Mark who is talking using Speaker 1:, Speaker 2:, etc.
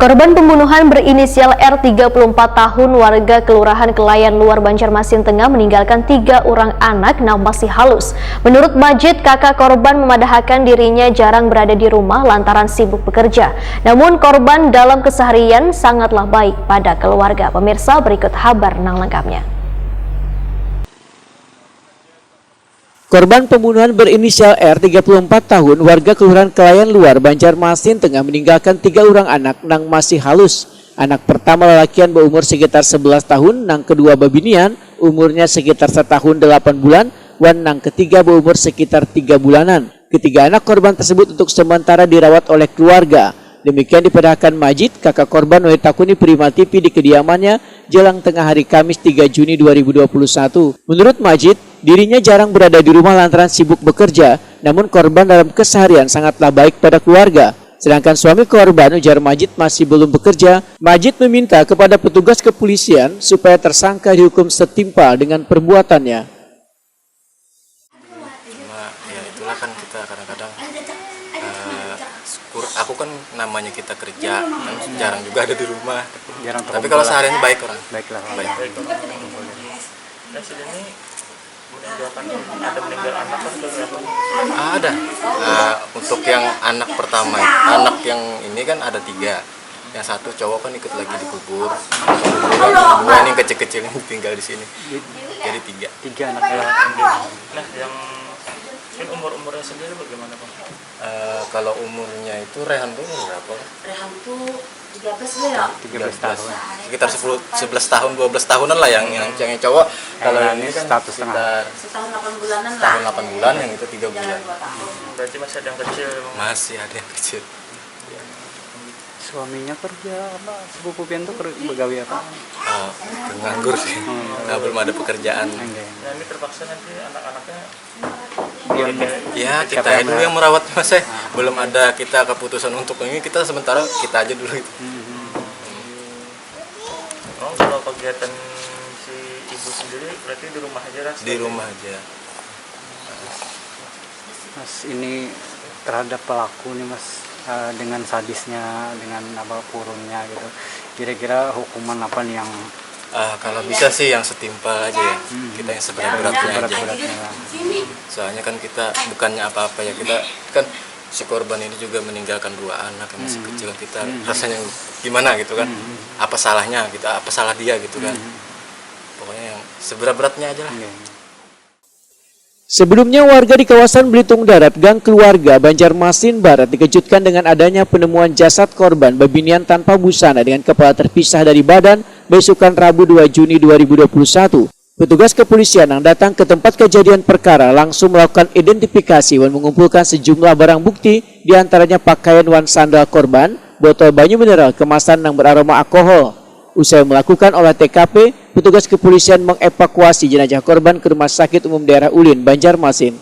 Speaker 1: Korban pembunuhan berinisial R 34 tahun warga Kelurahan Kelayan Luar Banjarmasin Tengah meninggalkan 3 orang anak yang masih halus. Menurut Majid, kakak korban memadahkan dirinya jarang berada di rumah lantaran sibuk bekerja. Namun korban dalam keseharian sangatlah baik pada keluarga. Pemirsa, berikut kabar lengkapnya.
Speaker 2: Korban pembunuhan berinisial R 34 tahun warga Kelurahan Kelayan Luar Banjarmasin Tengah meninggalkan 3 orang anak nang masih halus. Anak pertama lelakian berumur sekitar 11 tahun, nang kedua babinian umurnya sekitar 1 tahun 8 bulan, wan nang ketiga berumur sekitar 3 bulanan. Ketiga anak korban tersebut untuk sementara dirawat oleh keluarga. Demikian dipadahkan Majid, kakak korban Wetakuni Prima TV di kediamannya jelang tengah hari Kamis 3 Juni 2021. Menurut Majid, dirinya jarang berada di rumah lantaran sibuk bekerja, namun korban dalam keseharian sangatlah baik pada keluarga. Sedangkan suami korban, ujar Majid, masih belum bekerja. Majid meminta kepada petugas kepolisian supaya tersangka dihukum setimpal dengan perbuatannya.
Speaker 3: Ya itulah kan kita kadang-kadang aku kan namanya kita kerja kan jarang juga ada di rumah. Tapi kalau seharian baik orang. Baik orang.
Speaker 4: Nah, sini ada meninggal anak kan berapa?
Speaker 3: Ada. Untuk yang anak pertama, anak yang ini kan ada 3. Yang 1 cowok kan ikut lagi dikubur. Dua ini kecil-kecil yang tinggal di sini. Jadi 3 anak.
Speaker 4: Nah, yang umurnya sendiri bagaimana, Pak?
Speaker 3: Kalau umurnya itu Rehan tuh berapa?
Speaker 5: Rehan tuh 13 ya?
Speaker 3: 13 tahun. Sekitar 11 tahun, 12 tahunan lah yang cowok. Kalau yang ini kan sekitar
Speaker 5: setahun 8 bulanan lah.
Speaker 3: Tahun 8 bulan, yang itu 3 bulan.
Speaker 4: Berarti masih ada yang kecil?
Speaker 3: Masih ada yang kecil.
Speaker 6: Suaminya kerja apa? Sepupu pian tuh begawe apa?
Speaker 3: Nganggur sih. Belum ada pekerjaan.
Speaker 4: Nah, ini terpaksa nanti anak-anaknya
Speaker 3: ya kita dulu yang merawat, Mas. Belum ada kita keputusan untuk ini, kita sementara kita aja dulu itu.
Speaker 4: Kalau kegiatan si ibu sendiri berarti di rumah aja lah?
Speaker 3: Di rumah aja.
Speaker 6: Mas, ini terhadap pelaku nih, Mas, dengan sadisnya, dengan apa purunnya gitu, kira-kira hukuman apa nih yang
Speaker 3: kalau bisa sih yang setimpal aja ya, kita yang seberat-beratnya aja. Soalnya kan kita bukannya apa-apa ya, kita kan si korban ini juga meninggalkan 2 anak yang masih kecil, kita rasanya gimana gitu kan, apa salahnya gitu, apa salah dia gitu kan, pokoknya yang seberat-beratnya aja lah.
Speaker 2: Sebelumnya warga di kawasan Belitung Darat, Gang Keluarga, Banjarmasin Barat dikejutkan dengan adanya penemuan jasad korban babinian tanpa busana dengan kepala terpisah dari badan besokan Rabu 2 Juni 2021. Petugas kepolisian yang datang ke tempat kejadian perkara langsung melakukan identifikasi dan mengumpulkan sejumlah barang bukti, diantaranya pakaian wan sandal korban, botol banyu mineral kemasan yang beraroma alkohol. Usai melakukan olah TKP, petugas kepolisian mengevakuasi jenazah korban ke Rumah Sakit Umum Daerah Ulin, Banjarmasin.